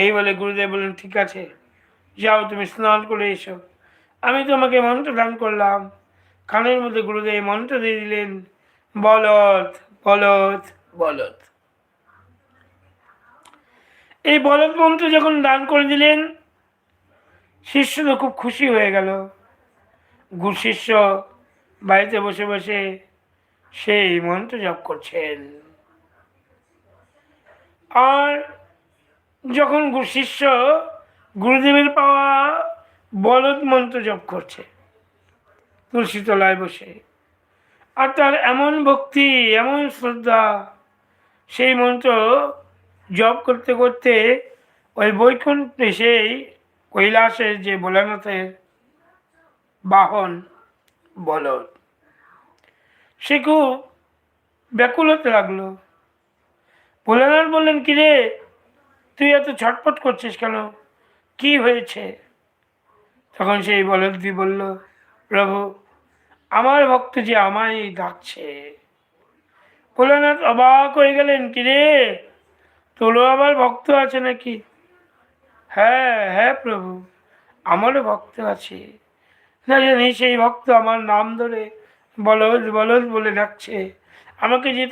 এই বলে গুরুদেব বললেন, ঠিক আছে, যাও তুমি স্নান করে এসো, আমি তোমাকে মন্ত্র দান করলাম। কানের মধ্যে গুরুদেব মন্ত্র দিয়ে দিলেন, বলদ বলদ বলদ। এই বলদ মন্ত্র যখন দান করে দিলেন, শিষ্য তো খুব খুশি হয়ে গেল। গুরু শিষ্য বাড়িতে বসে বসে সেই মন্ত্র জপ করছেন। আর যখন শিষ্য গুরুদেবের পাওয়া বলদ মন্ত্র জপ করছে তুলসী তলায় বসে, আর তার এমন ভক্তি, এমন শ্রদ্ধা, সেই মন্ত্র জপ করতে করতে ওই বৈকুণ্ঠে, সেই কৈলাসের যে ভোলানাথের বাহন বলদ, সে খুব ব্যাকুল হতে লাগলো। ভোলানাথ বললেন, কিরে তুই এত ছটফট করছিস কেন, কি হয়েছে? তখন সেই বলদটি বলল, প্রভু, আমার ভক্ত যে আমায় ডাকছে। ভোলানাথ অবাক হয়ে গেলেন, কিরে তোরও আবার ভক্ত আছে নাকি? হ্যাঁ হ্যাঁ প্রভু, আমারও ভক্ত আছে, না জানি সেই ভক্ত আমার নাম ধরে বলদ বলদ বলে ডাকছে, আমাকে যে